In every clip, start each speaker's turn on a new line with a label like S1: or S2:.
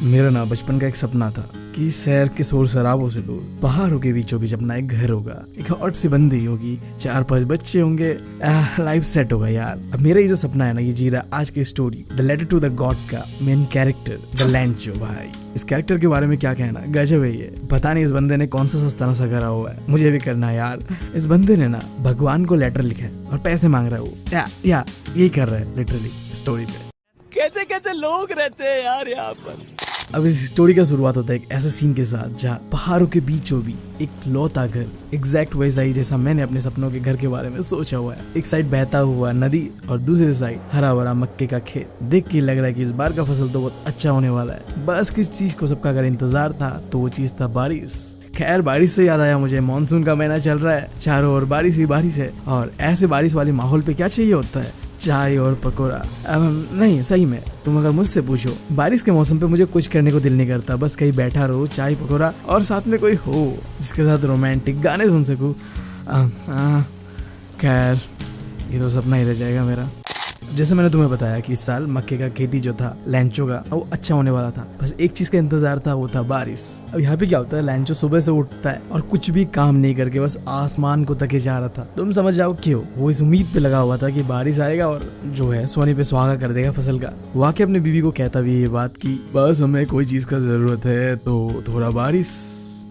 S1: मेरा ना बचपन का एक सपना था कि शहर के शोर शराबों से दूर पहाड़ों के बीचों बीच अपना एक घर होगा, एक हॉट सी बंदी होगी, 4-5 बच्चे होंगे, लाइफ सेट होगा यार। अब मेरा ये जो सपना है ना, ये जी रहा आज की story the letter to the god का मेन कैरेक्टर द लैंचो। भाई इस कैरेक्टर के बारे में क्या कहना, गजब है ये। पता नहीं इस बंदे ने कौन सा सस्ता नशा करा हुआ है, मुझे भी करना है यार। इस बंदे ने ना भगवान को लेटर लिखा है और पैसे मांग रहा है वो, या यही कर रहा है लिटरली स्टोरी पे।
S2: कैसे कैसे लोग रहते हैं यार यहाँ पर।
S1: अब इस स्टोरी का शुरुआत होता है एक ऐसे सीन के साथ जहाँ पहाड़ों के बीचों बीच एक लौता घर, एग्जैक्ट वैसा ही जैसा मैंने अपने सपनों के घर के बारे में सोचा हुआ है। एक साइड बहता हुआ नदी और दूसरी साइड हरा भरा मक्के का खेत। देख के लग रहा है कि इस बार का फसल तो बहुत अच्छा होने वाला है। बस किस चीज को सबका अगर इंतजार था तो वो चीज था बारिश। खैर बारिश से याद आया मुझे, मानसून का महीना चल रहा है, चारों ओर बारिश ही बारिश है। और ऐसे बारिश वाले माहौल पे क्या चाहिए होता है, चाय और पकोड़ा। नहीं सही में तुम अगर मुझसे पूछो, बारिश के मौसम पे मुझे कुछ करने को दिल नहीं करता, बस कहीं बैठा रहो, चाय पकोड़ा और साथ में कोई हो जिसके साथ रोमांटिक गाने सुन सकूं। खैर ये तो सपना ही रह जाएगा मेरा। जैसे मैंने तुम्हें बताया कि इस साल मक्के का खेती जो था लैंचो का, वो अच्छा होने वाला था। बस एक चीज का इंतजार था, वो था बारिश। अब यहाँ पे क्या होता है, लैंचो सुबह से उठता है और कुछ भी काम नहीं करके बस आसमान को तके जा रहा था। तुम समझ जाओ क्यों, वो इस उम्मीद पे लगा हुआ था कि बारिश आएगा और जो है सोने पे सुहागा कर देगा फसल का। वो आके अपनी बीवी को कहता भी ये बात की बस हमें कोई चीज का जरूरत है तो थोड़ा बारिश।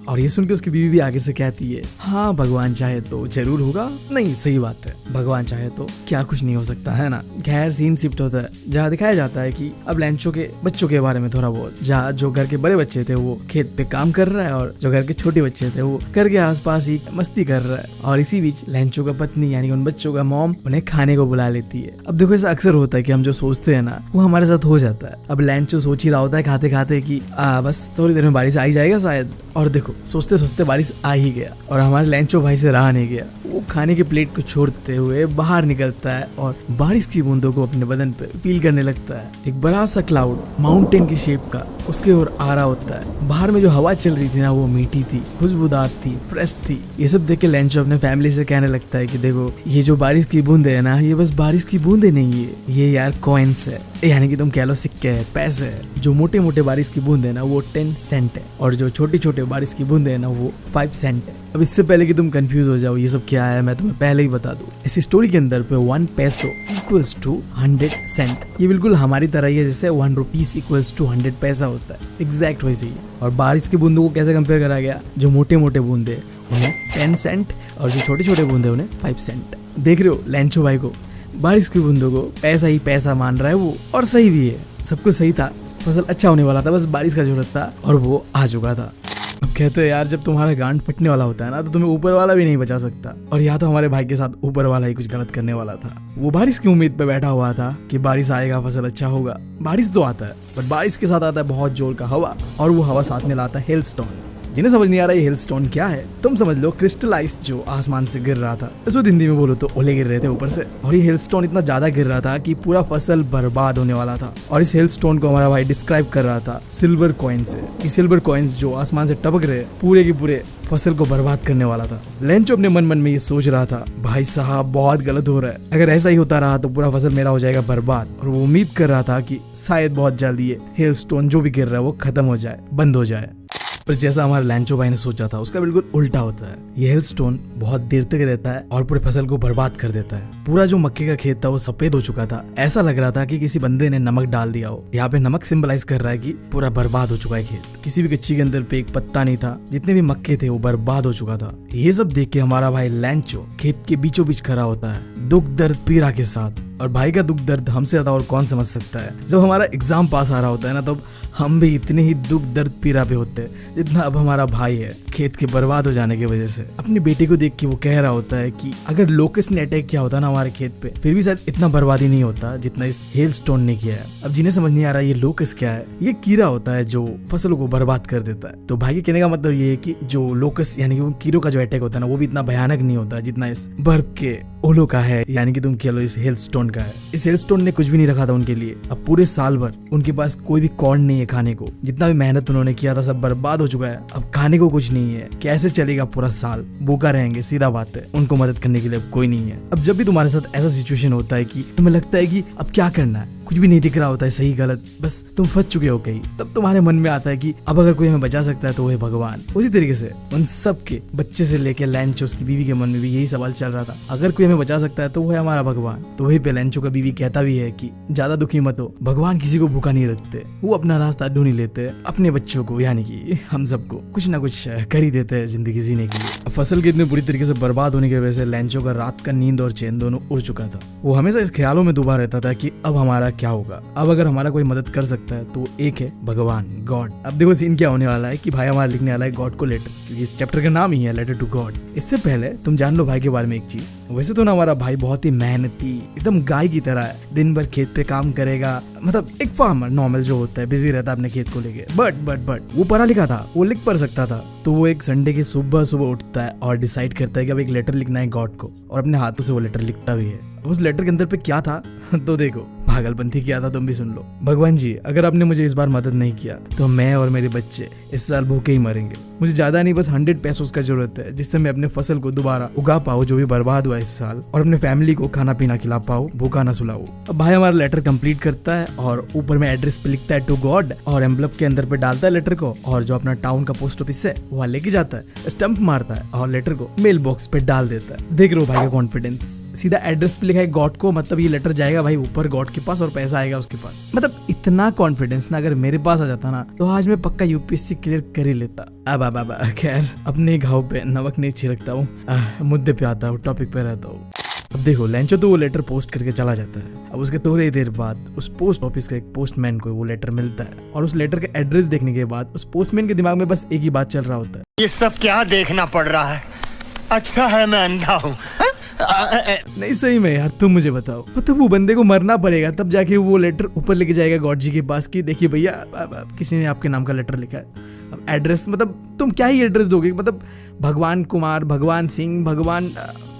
S1: और ये सुन के उसकी बीवी भी आगे से कहती है हाँ भगवान चाहे तो जरूर होगा। नहीं सही बात है, भगवान चाहे तो क्या कुछ नहीं हो सकता है ना। खैर सीन शिफ्ट होता है जहाँ दिखाया जाता है कि अब लैंचो के बच्चों के बारे में थोड़ा बहुत, जहाँ जो घर के बड़े बच्चे थे वो खेत पे काम कर रहा है और जो घर के छोटे बच्चे थे वो घर के आसपास ही मस्ती कर रहा है। और इसी बीच लैंचो का पत्नी यानी उन बच्चों का मॉम उन्हें खाने को बुला लेती है। अब देखो ऐसा अक्सर होता है कि हम जो सोचते हैं ना वो हमारे साथ हो जाता है। अब लैंचो सोच ही रहा होता है खाते खाते की बस थोड़ी देर में बारिश आ ही जाएगा शायद, और देखो सोचते सोचते बारिश आ ही गया और हमारे लैंचो भाई से रहा नहीं गया। वो खाने के प्लेट को छोड़ते हुए बाहर निकलता है और बारिश की बूंदों को अपने बदन पे फील करने लगता है। एक बड़ा सा क्लाउड माउंटेन की शेप का उसके ओर आ रहा होता है। बाहर में जो हवा चल रही थी ना वो मीठी थी, खुशबूदार थी, फ्रेश थी। ये सब देख के लैंचो अपने फैमिली से कहने लगता है कि देखो ये जो बारिश की बूंदे है ना, ये बस बारिश की बूंदे नहीं है, ये यार कॉइन्स है, यानी कि तुम कह लो सिक्के है, पैसे है। जो मोटे मोटे बारिश की बूंदे है ना वो 10 सेंट है और जो छोटे छोटे बारिश की बूंदे है ना वो 5 सेंट है। अब इससे पहले कि तुम कंफ्यूज हो जाओ ये सब क्या है, मैं तुम्हें पहले ही बता दूं। इस स्टोरी के अंदर पे 1 पैसो इक्वल्स टू 100 सेंट। ये बिल्कुल हमारी तरह ही है जैसे 1 रुपीस इक्वल्स टू 100 पैसा होता है, एग्जैक्ट वैसे ही। और बारिश की बूंदों को कैसे कंपेयर करा गया, जो मोटे मोटे बूंदे उन्हें 10 सेंट और जो छोटे छोटे बूंदे उन्हें 5 सेंट। देख रहे हो लैंचो भाई को बारिश की बूंदों को पैसा ही पैसा मान रहा है वो, और सही भी है, सब कुछ सही था, फसल अच्छा होने वाला था, बस बारिश का जरूरत था और वो आ चुका था। अब कहते हैं यार जब तुम्हारा गांड फटने वाला होता है ना तो तुम्हें ऊपर वाला भी नहीं बचा सकता। और या तो हमारे भाई के साथ ऊपर वाला ही कुछ गलत करने वाला था। वो बारिश की उम्मीद पे बैठा हुआ था कि बारिश आएगा, फसल अच्छा होगा। बारिश तो आता है बट बारिश के साथ आता है बहुत जोर का हवा, और वो हवा साथ में लाता है हेलस्टॉर्म। जिन्हें समझ नहीं आ रहा है हेलस्टोन क्या है, तुम समझ लो क्रिस्टलाइज जो आसमान से गिर रहा था। इसको हिंदी में बोलो तो ओले गिर रहे थे ऊपर से, और ये हेलस्टोन इतना ज्यादा गिर रहा था कि पूरा फसल बर्बाद होने वाला था। और इस हेलस्टोन को हमारा भाई डिस्क्राइब कर रहा था सिल्वर कॉइन से। ये सिल्वर कॉइन्स जो आसमान से टपक रहे पूरे की पूरे फसल को बर्बाद करने वाला था। लैंचो अपने मन मन में ये सोच रहा था भाई साहब बहुत गलत हो रहा है, अगर ऐसा ही होता रहा तो पूरा फसल मेरा हो जाएगा बर्बाद। और वो उम्मीद कर रहा था कि शायद बहुत जल्दी ये हेलस्टोन जो भी गिर रहा है वो खत्म हो जाए, बंद हो जाए। पर जैसा हमारे लैंचो भाई ने सोचा था उसका बिल्कुल उल्टा होता है। ये हेलस्टोन बहुत देर तक रहता है और पूरे फसल को बर्बाद कर देता है। पूरा जो मक्के का खेत था वो सफेद हो चुका था, ऐसा लग रहा था कि किसी बंदे ने नमक डाल दिया हो। यहाँ पे नमक सिंबलाइज कर रहा है कि पूरा बर्बाद हो चुका है खेत। किसी भी कच्ची के अंदर पे एक पत्ता नहीं था, जितने भी मक्के थे वो बर्बाद हो चुका था। ये सब देख के हमारा भाई लैंचो खेत के बीचों बीच खड़ा होता है, दुख दर्द पीड़ा के साथ। और भाई का दुख दर्द हमसे ज्यादा और कौन समझ सकता है। जब हमारा एग्जाम पास आ रहा होता है ना तब हम भी इतने ही दुख दर्द पीड़ा पे होते हैं जितना अब हमारा भाई है खेत के बर्बाद हो जाने की वजह से। अपनी बेटी को देख के वो कह रहा होता है कि अगर लोकस ने अटैक किया होता ना हमारे खेत पे फिर भी शायद इतना बर्बादी नहीं होता जितना इस हेलस्टोन ने किया है। अब जिन्हें समझ नहीं आ रहा ये लोकस क्या है, ये कीड़ा होता है जो फसलों को बर्बाद कर देता है। तो भाई के कहने का मतलब ये है कि जो लोकस यानी कि कीड़ों का जो अटैक होता है ना वो भी इतना भयानक नहीं होता जितना इस बर्फ के ओलों का है, यानी कि तुम कह लो इस हेलस्टोन का है। इस हेलस्टोन ने कुछ भी नहीं रखा था उनके लिए। अब पूरे साल भर उनके पास कोई भी कॉर्न नहीं है खाने को, जितना भी मेहनत उन्होंने किया था सब बर्बाद हो चुका है। अब खाने को कुछ नहीं है, कैसे चलेगा पूरा साल, भूखा रहेंगे, सीधा बात है। उनको मदद करने के लिए अब कोई नहीं है। अब जब भी तुम्हारे साथ ऐसा सिचुएशन होता है कि तुम्हें लगता है कि अब क्या करना है, कुछ भी नहीं दिख रहा होता है सही गलत, बस तुम फंस चुके हो कहीं। तब तुम्हारे मन में आता है कि अब अगर कोई हमें बचा सकता है तो वो है भगवान। उसी तरीके से उन सब के बच्चे से लेके लैंचो उसकी बीवी के मन में भी यही सवाल चल रहा था, अगर कोई हमें बचा सकता है तो वो है हमारा भगवान। तो वही पे लैंचो का बीवी कहता भी है कि ज्यादा दुखी मत हो, भगवान किसी को भूखा नहीं रखते, वो अपना रास्ता ढूंढ ही लेते, अपने बच्चों को यानी कि हम सबको कुछ ना कुछ कर ही देते हैं जिंदगी जीने के लिए। फसल के इतने बुरी तरीके से बर्बाद होने की वजह से लैंचो का रात का नींद और चैन दोनों उड़ चुका था। वो हमेशा इस ख्यालों में डूबा रहता था कि अब हमारा क्या होगा, अब अगर हमारा कोई मदद कर सकता है तो वो एक है भगवान, गॉड। अब देखो सीन क्या होने वाला है कि भाई हमारा लिखने वाला है गॉड को लेटर, क्योंकि इस चैप्टर का नाम ही है लेटर टू गॉड। इससे पहले तुम जान लो भाई के बारे में एक चीज। वैसे तो ना हमारा भाई बहुत ही मेहनती एकदम गाय की तरह है, दिन भर खेत पे काम करेगा, मतलब एक फार्मर नॉर्मल जो होता है, बिजी रहता है अपने खेत को लेके। बट वो पढ़ा लिखा था, वो लिख पढ़ सकता था। तो वो एक संडे की सुबह सुबह उठता है और डिसाइड करता है कि अब एक लेटर लिखना है गॉड को, और अपने हाथों से वो लेटर लिखता भी है। उस लेटर के अंदर पे क्या था तो देखो, पागलपंथी किया था, तुम भी सुन लो। भगवान जी, अगर आपने मुझे इस बार मदद नहीं किया तो मैं और मेरे बच्चे इस साल भूखे ही मरेंगे। मुझे ज्यादा नहीं, बस 100 पैसों का जरूरत है, जिससे मैं अपने फसल को दोबारा उगा पाऊँ जो भी बर्बाद हुआ इस साल, और अपने फैमिली को खाना पीना खिला पाऊँ, भूखा ना सुलाऊं। अब भाई हमारा लेटर कंप्लीट करता है और ऊपर में एड्रेस पे लिखता है टू गॉड, और एम्बलप के अंदर पे डालता है लेटर को, और जो अपना टाउन का पोस्ट ऑफिस है वहाँ लेके जाता है, स्टंप मारता है और लेटर को मेल बॉक्स पे डाल देता है। देख रहे हो भाई का कॉन्फिडेंस, सीधा एड्रेस पे लिखा है गॉड को, मतलब ये लेटर जाएगा भाई ऊपर गॉड के पास और पैसा आएगा उसके पास। मतलब इतना कॉन्फिडेंस ना अगर मेरे पास आ जाता ना तो आज मैं पक्का यूपीएससी क्लियर कर ही लेता। अब खैर अपने घाव पे नमक नहीं छिड़कता हूँ, मुद्दे पे आता हूँ, टॉपिक पे रहता हूँ। अब देखो लैंचो तो वो लेटर पोस्ट करके चला जाता है। अब उसके थोड़ी देर बाद उस पोस्ट ऑफिस के एक पोस्टमैन को वो लेटर मिलता है, और उस लेटर का एड्रेस देखने के बाद उस पोस्टमैन के दिमाग में बस एक ही बात चल रहा होता है,
S3: ये सब क्या देखना पड़ रहा है, अच्छा है मैं अंधा हूँ।
S1: नहीं सही में यार, तुम मुझे बताओ, मतलब वो बंदे को मरना पड़ेगा तब जाके वो लेटर ऊपर लेके जाएगा गॉड जी के पास की देखिए भैया किसी ने आपके नाम का लेटर लिखा है। अब एड्रेस, मतलब तुम क्या ही एड्रेस दोगे, मतलब भगवान कुमार, भगवान सिंह, भगवान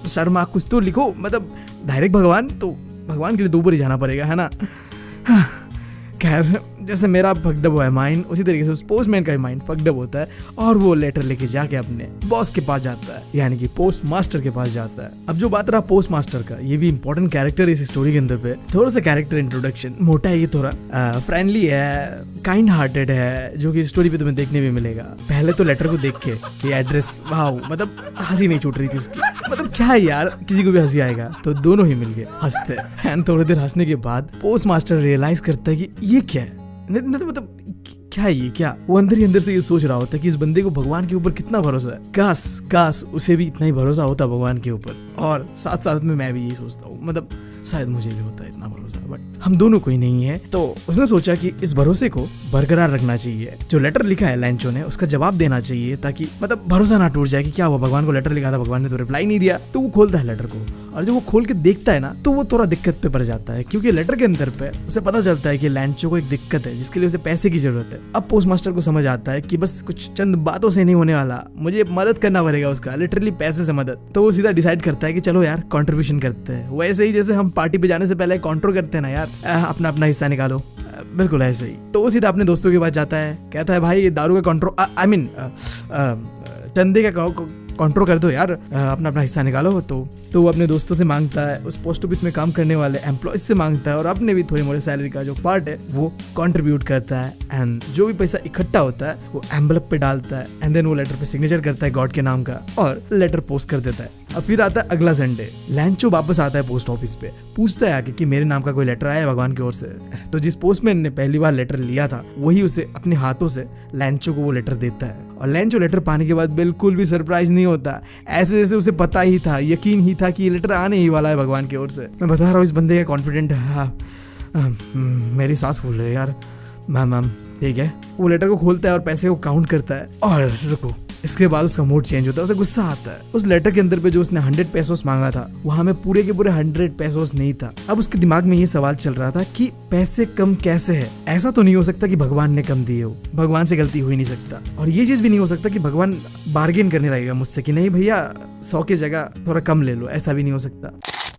S1: शर्मा कुछ तो लिखो, मतलब डायरेक्ट भगवान, तो भगवान के लिए तो ऊपर ही जाना पड़ेगा, है ना। खैर जैसे मेरा फकडब है माइंड, उसी तरीके से उस पोस्टमैन का भी माइंड फकडब होता है, और वो लेटर लेके जाके अपने बॉस के पास जाता है, यानी कि पोस्ट मास्टर के पास जाता है। अब जो बात रहा पोस्ट मास्टर का, ये भी इंपॉर्टेंट कैरेक्टर है इस स्टोरी के अंदर पे। थोड़ा सा कैरेक्टर इंट्रोडक्शन मोटा है, ये थोड़ा फ्रेंडली है, काइंड हार्टेड है, जो कि स्टोरी पे तुम्हें देखने में मिलेगा। पहले तो लेटर को देख के कि एड्रेस, वाह, मतलब हंसी नहीं छूट रही थी उसकी, मतलब क्या है यार, किसी को भी हंसी आएगा, तो दोनों ही मिलके हंसते हैं। थोड़ी देर हंसने के बाद पोस्ट मास्टर रियलाइज करता है कि ये क्या है, मतलब क्या है ये, क्या। वो अंदर ही अंदर से ये सोच रहा होता है कि इस बंदे को भगवान के ऊपर कितना भरोसा है, काश उसे भी इतना ही भरोसा होता भगवान के ऊपर। और साथ साथ में मैं भी यही सोचता हूँ, मतलब शायद मुझे भी होता है इतना भरोसा, बट हम दोनों को ही नहीं है। तो उसने सोचा कि इस भरोसे को बरकरार रखना चाहिए, जो लेटर लिखा है लैंचो ने उसका जवाब देना चाहिए, ताकि मतलब भरोसा ना टूट जाए कि क्या हुआ, भगवान को लेटर लिखा था, भगवान ने तो रिप्लाई नहीं दिया। तो वो खोलता है लेटर को, और जब वो खोल के देखता है ना तो वो थोड़ा दिक्कत पे पड़ जाता है, क्योंकि लेटर के अंदर पे उसे पता चलता है कि लैंचो को एक दिक्कत है जिसके लिए उसे पैसे की जरूरत है। अब पोस्ट मास्टर को समझ आता है कि बस कुछ चंद बातों से नहीं होने वाला, मुझे मदद करना पड़ेगा उसका, लिटरली पैसे से मदद। तो वो सीधा डिसाइड करता है कि चलो यार कंट्रीब्यूशन करते हैं, वैसे ही जैसे हम पार्टी पे जाने से पहले काउंटर करते हैं ना यार, अपना अपना हिस्सा निकालो, बिल्कुल ऐसे ही। तो वो सीधा अपने दोस्तों के पास जाता है, कहता है भाई ये दारू का कंट्रोल, आई मीन चंदे का कंट्रोल कर दो यार, अपना अपना हिस्सा निकालो। तो वो अपने दोस्तों से मांगता है, उस पोस्ट ऑफिस में काम करने वाले एम्प्लॉयज से मांगता है, और अपने भी थोड़ी मोड़ी सैलरी का जो पार्ट है वो कंट्रीब्यूट करता है, एंड जो भी पैसा इकट्ठा होता है वो एम्बलप पे डालता है, एंड देन वो लेटर पे सिग्नेचर करता है गॉड के नाम का, और लेटर पोस्ट कर देता है। अब फिर आता है अगला संडे, लैंचो वापस आता है पोस्ट ऑफिस पे, पूछता है आके कि मेरे नाम का कोई लेटर आया है भगवान की ओर से। तो जिस पोस्टमैन ने पहली बार लेटर लिया था वही उसे अपने हाथों से लैंचो को वो लेटर देता है, और लैंचो लेटर पाने के बाद बिल्कुल भी सरप्राइज नहीं होता, ऐसे जैसे उसे पता ही था, यकीन ही था कि ये लेटर आने ही वाला है भगवान की ओर से। मैं बता रहा हूँ इस बंदे का कॉन्फिडेंट है, मेरी सांस फूल रही है यार। मैम ठीक है, वो लेटर को खोलता है और पैसे को काउंट करता है, और रुको, इसके बाद उसका मूड चेंज होता है, उसे गुस्सा आता है। उस लेटर के अंदर पे जो उसने 100 पैसोस मांगा था वहां में पूरे के पूरे 100 पैसोस नहीं था। अब उसके दिमाग में ये सवाल चल रहा था कि पैसे कम कैसे है, ऐसा तो नहीं हो सकता कि भगवान ने कम दिए हो, भगवान से गलती हो ही नहीं सकता, और ये चीज भी नहीं हो सकता कि भगवान बार्गेन करने लगेगा मुझसे कि नहीं भैया 100 की जगह थोड़ा कम ले लो, ऐसा भी नहीं हो सकता।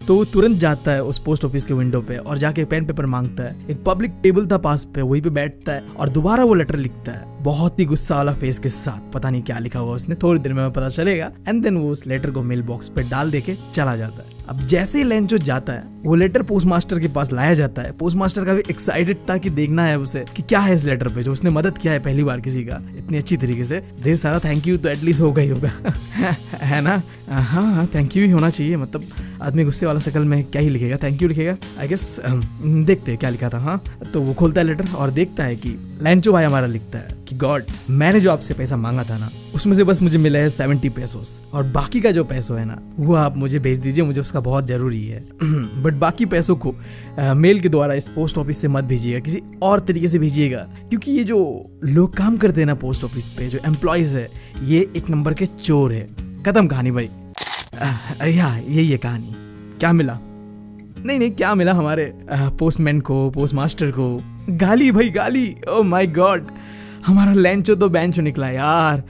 S1: तो वो तुरंत जाता है उस पोस्ट ऑफिस के विंडो पे और जाके पेन पेपर मांगता है। एक पब्लिक टेबल था पास पे, वहीं पे बैठता है और दोबारा वो लेटर लिखता है बहुत ही गुस्सा वाला फेस के साथ। पता नहीं क्या लिखा हुआ उसने, थोड़ी देर में पता चलेगा। एंड देन वो उस लेटर को मेल बॉक्स पे डाल देके चला जाता है। अब जैसे ही लेंचो जाता है वो लेटर पोस्ट मास्टर के पास लाया जाता है। पोस्ट मास्टर का भी एक्साइटेड था कि देखना है उसे कि क्या है इस लेटर पे, जो उसने मदद किया है पहली बार किसी का इतनी अच्छी तरीके से। ढेर सारा थैंक यू तो एटलीस्ट होगा ही होगा है ना। हाँ थैंक यू ही होना चाहिए, मतलब आदमी गुस्से वाला शक्ल में क्या ही लिखेगा, थैंक यू लिखेगा आई गेस। देखते हैं क्या लिखा था। हाँ तो वो खोलता है लेटर और देखता है कि लेंचो भाई हमारा लिखता है कि गॉड, मैंने जो आपसे पैसा मांगा था ना उसमें से बस मुझे मिला है 70 पेसोस और बाकी का जो पैसों है ना वो आप मुझे भेज दीजिए, मुझे उसका बहुत जरूरी है। बट बाकी पैसों को मेल के द्वारा इस पोस्ट ऑफिस से मत भेजिएगा, किसी और तरीके से भेजिएगा, क्योंकि ये जो लोग काम करते हैं ना पोस्ट ऑफिस पे, जो एम्प्लॉयज है, ये एक नंबर के चोर है। खत्म कहानी भाई। यही है कहानी। क्या मिला? नहीं क्या मिला हमारे पोस्टमैन को, पोस्ट मास्टर को? गाली भाई, गाली। ओह माय गॉड, हमारा लेंचो तो बेंचो निकला यार।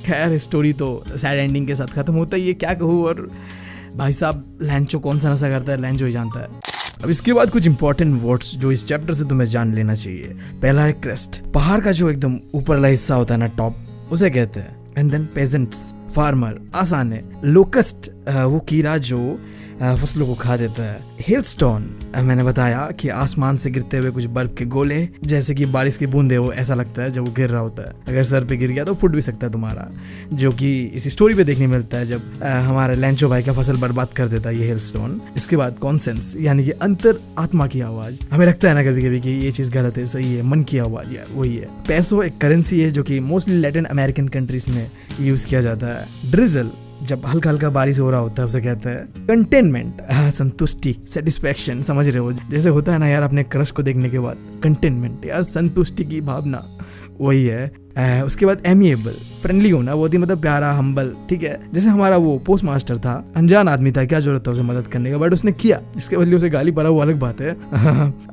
S1: खैर स्टोरी तो सैड एंडिंग के साथ खत्म होता ही है, क्या कहूँ। और भाई साहब लेंचो कौन सा नशा करता है लेंचो ही जानता है। अब इसके बाद कुछ इंपॉर्टेंट वर्ड्स जो इस चैप्टर से तुम्हें जान लेना चाहिए। पहला है क्रेस्ट, पहाड़ का जो एकदम ऊपर वाला हिस्सा होता है ना, टॉप, उसे कहते हैं। एंड देन पेजेंट्स, फार्मर, आसान है। लोकस्ट, वो कीड़ा जो फसलों को खा देता है। हेलस्टोन, मैंने बताया कि आसमान से गिरते हुए कुछ बर्फ के गोले, जैसे कि बारिश की बूंदे हो, ऐसा लगता है जब वो गिर रहा होता है। अगर सर पे गिर गया तो फुट भी सकता है तुम्हारा, जो कि इस स्टोरी पे देखने मिलता है जब हमारे लेंचो भाई का फसल बर्बाद कर देता है ये हेलस्टोन। इसके बाद कॉन्सेंस, यानी कि अंतर आत्मा की आवाज। हमें लगता है ना कभी कभी कि ये चीज गलत है, सही है, मन की आवाज यार वही है। पैसो एक करेंसी है जो कि मोस्टली लैटिन अमेरिकन कंट्रीज में यूज किया जाता है। ड्रिजल, जब हल्का हल्का बारिश हो रहा होता है उसे कहते हैं। कंटेनमेंट, संतुष्टि, सेटिस्फैक्शन, समझ रहे हो, जैसे होता है ना यार अपने क्रश को देखने के बाद कंटेनमेंट, यार संतुष्टि की भावना, वही है। उसके बाद एमिएबल, फ्रेंडली होना, बहुत ही मतलब प्यारा, हम्बल, ठीक है। जैसे हमारा वो पोस्ट मास्टर था, अनजान आदमी था, क्या जरूरत था उसे मदद करने का, बट उसने किया, इसके बदले उसे गाली पड़ा वो अलग बात है।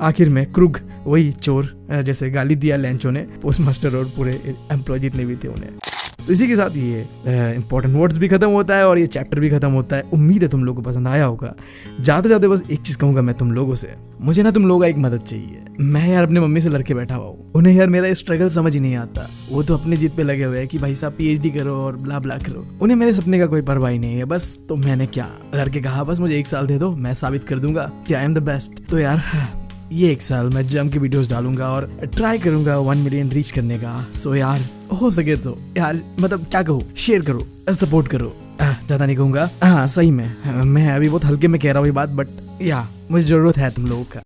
S1: आखिर में क्रूग, वही चोर, जैसे गाली दिया लेंचो ने पोस्ट मास्टर और पूरे एम्प्लॉय जितने भी थे उन्हें। तो इसी के साथ ये इंपॉर्टेंट वर्ड्स भी खत्म होता है और ये चैप्टर भी खत्म होता है। उम्मीद है तुम लोगों को पसंद आया होगा। जाते जाते बस एक चीज कहूंगा मैं तुम लोगों से, मुझे ना तुम लोगों का एक मदद चाहिए। मैं यार अपने मम्मी से लड़के बैठा हुआ हूँ, उन्हें यार मेरा स्ट्रगल समझ ही नहीं आता। वो तो अपने जिद पे लगे हुए हैं कि भाई साहब PhD करो और ब्ला ब्ला करो, उन्हें मेरे सपने का कोई परवाह नहीं है बस। तो मैंने क्या लड़के कहा, बस मुझे 1 साल दे दो, मैं साबित कर दूंगा कि आई एम द बेस्ट। तो यार ये 1 साल मैं जम के वीडियोस डालूंगा और ट्राई करूंगा 1 मिलियन रीच करने का। सो यार हो सके तो यार, मतलब क्या कहूँ, शेयर करो, सपोर्ट करो। ज्यादा नहीं कहूंगा। हाँ सही में मैं अभी बहुत हल्के में कह रहा हूँ ये बात, बट या मुझे जरूरत है तुम लोगों का।